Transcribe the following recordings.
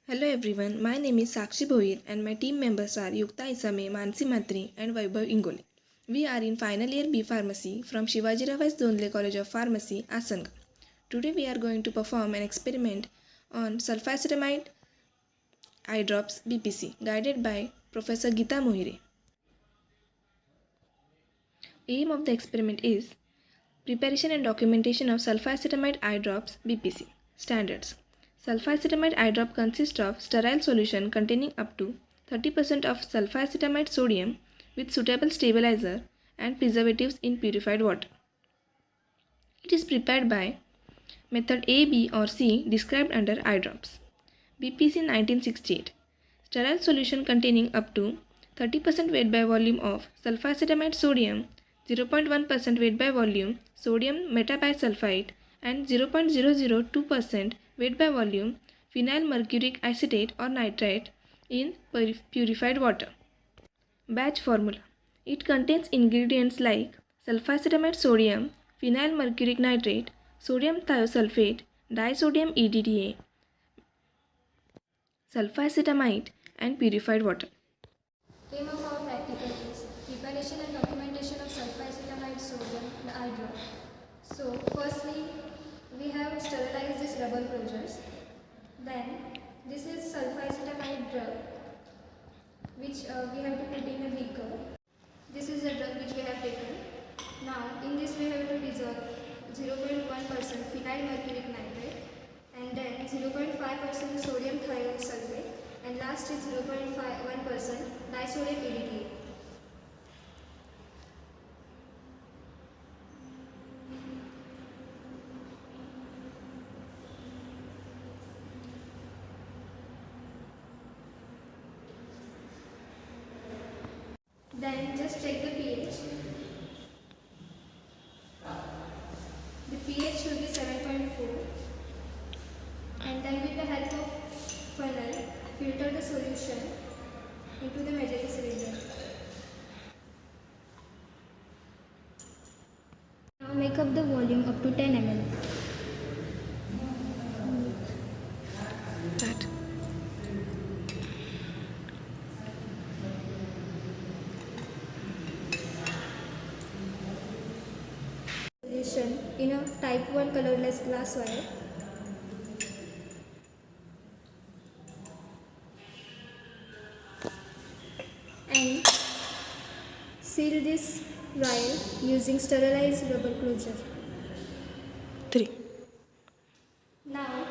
Hello everyone, my name is Sakshi Bhoir and my team members are Yukta Isame, Mansi Matri and Vaibhav Ingole. We are in final year B Pharmacy from Shivaji Ravais Dondle College of Pharmacy, Asanka. Today we are going to perform an experiment on sulfacetamide eye drops BPC guided by Professor Geeta Mohire. Aim of the experiment is preparation and documentation of sulfacetamide eye drops BPC. Standards. Sulfacetamide eye drop consists of sterile solution containing up to 30% of sulfacetamide sodium with suitable stabilizer and preservatives in purified water. It is prepared by method A, B or C described under eye drops. BPC 1968. Sterile solution containing up to 30% weight by volume of sulfacetamide sodium, 0.1% weight by volume sodium metabisulfite and 0.002% weight by volume phenyl mercuric acetate or nitrate in purified water. Batch formula. It contains ingredients like sulfacetamide sodium, phenyl mercuric nitrate, sodium thiosulfate, disodium EDTA, sulfacetamide and purified water. Aim of our practical is preparation and documentation of sulfacetamide sodium eye drop. So firstly, we have sterilized these rubber closures. Then this is sulfacetamide drug which we have to put in a beaker. This is the drug which we have taken. Now in this we have to dissolve 0.1% phenyl mercuric nitrate and then 0.5% sodium thiosulfate and last is 0.1% disodium EDTA. Then just check the pH. The pH should be 7.4 and then with the help of funnel filter the solution into the measuring cylinder. Now make up the volume up to 10 ml. That. Solution in a type 1 colorless glass vial. And seal this vial using sterilized rubber closure. 3. Now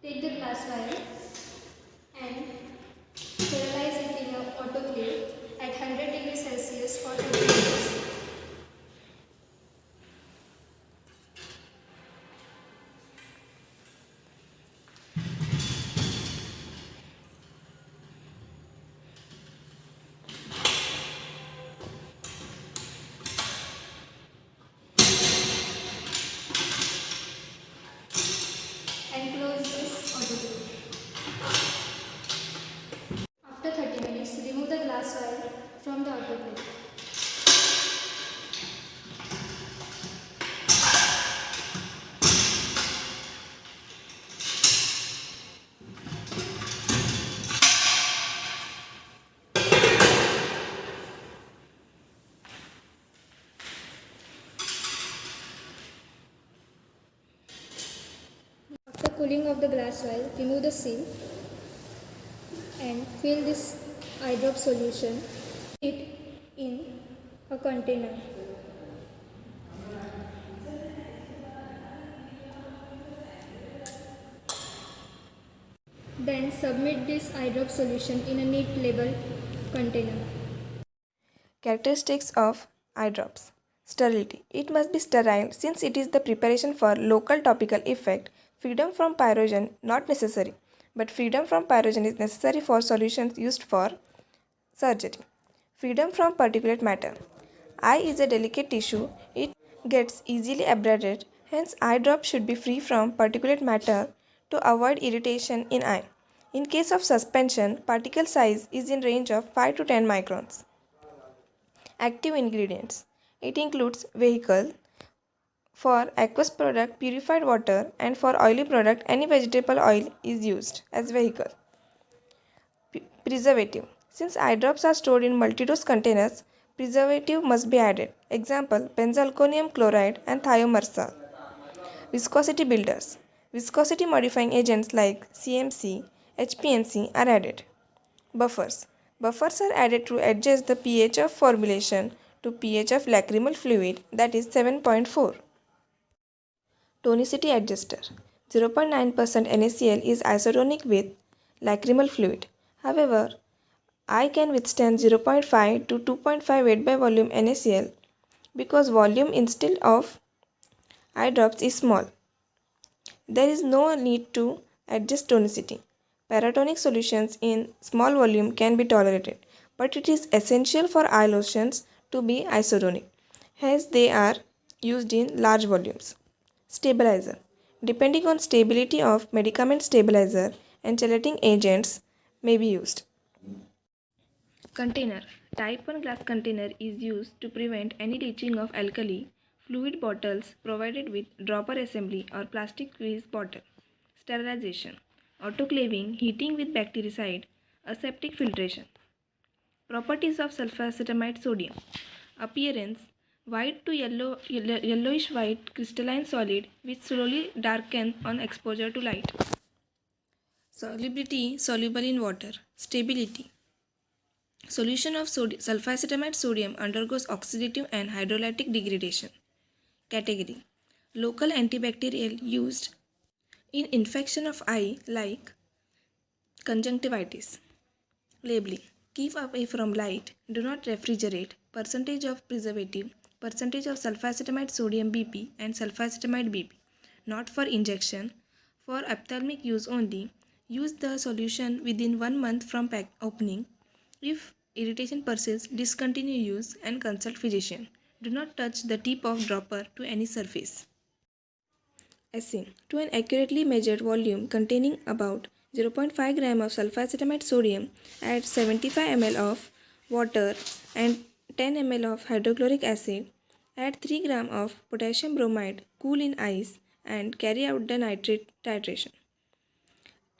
take the glass vial and sterilize it in an autoclave at 100 degrees Celsius for 30 minutes. And close this autoclave. After 30 minutes, remove the glass vial from the autoclave. After cooling of the glass vial, remove the seal and fill this eye drop solution it in a container. Then submit this eye drop solution in a neat labeled container. Characteristics of eye drops. Sterility. It must be sterile since it is the preparation for local topical effect. Freedom from pyrogen not necessary, but freedom from pyrogen is necessary for solutions used for surgery. Freedom from particulate matter. Eye is a delicate tissue. It gets easily abraded. Hence, eye drops should be free from particulate matter to avoid irritation in eye. In case of suspension, particle size is in range of 5 to 10 microns. Active ingredients. It includes vehicle, For aqueous product, purified water, and for oily product, any vegetable oil is used as vehicle. Preservative. Since eye drops are stored in multi-dose containers, preservative must be added. Example, benzalkonium chloride and thiomersal. Viscosity builders. Viscosity modifying agents like CMC, HPMC are added. Buffers. Buffers are added to adjust the pH of formulation to pH of lacrimal fluid, that is 7.4. Tonicity adjuster. 0.9% NaCl is isotonic with lacrimal fluid. However, eye can withstand 0.5 to 2.5 weight by volume NaCl because volume instead of eye drops is small. There is no need to adjust tonicity. Paratonic solutions in small volume can be tolerated, but it is essential for eye lotions to be isotonic, hence they are used in large volumes. Stabilizer. Depending on stability of medicament, stabilizer and chelating agents may be used. Container. Type 1 glass container is used to prevent any leaching of alkali fluid bottles provided with dropper assembly or plastic squeeze bottle. Sterilization. Autoclaving, heating with bactericide, aseptic filtration. Properties of sulfacetamide sodium. Appearance: white to yellowish white crystalline solid which slowly darkens on exposure to light. Solubility: soluble in water. Stability: solution of sulfacetamide sodium undergoes oxidative and hydrolytic degradation. Category: local antibacterial used in infection of eye like conjunctivitis. Labeling: keep away from light, do not refrigerate, percentage of preservative, percentage of sulfacetamide sodium BP and sulfacetamide BP, not for injection, for ophthalmic use only. Use the solution within 1 month from pack opening. If irritation persists, discontinue use and consult physician. Do not touch the tip of dropper to any surface. Assay. To an accurately measured volume containing about 0.5 gram of sulfacetamide sodium, add 75 ml of water and 10 ml of hydrochloric acid. Add 3 gram of potassium bromide, cool in ice and carry out the nitrate titration.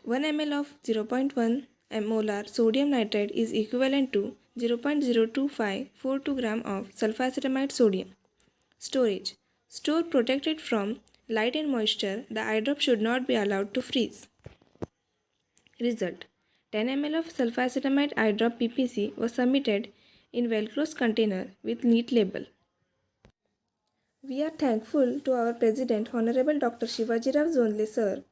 1 ml of 0.1 molar sodium nitrate is equivalent to 0.02542 gram of sulfacetamide sodium. Storage. Store protected from light and moisture. The eye drop should not be allowed to freeze. Result: 10 ml of sulfacetamide eye drop PPC was submitted in well-closed container with neat label. We are thankful to our President Honorable Dr. Shivaji Rao Zonle Sir,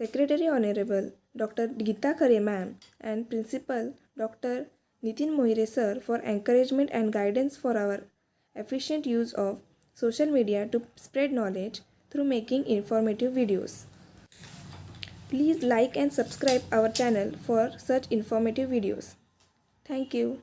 Secretary Honorable Dr. Geeta Khare Ma'am and Principal Dr. Nitin Moire Sir for encouragement and guidance for our efficient use of social media to spread knowledge through making informative videos. Please like and subscribe our channel for such informative videos. Thank you.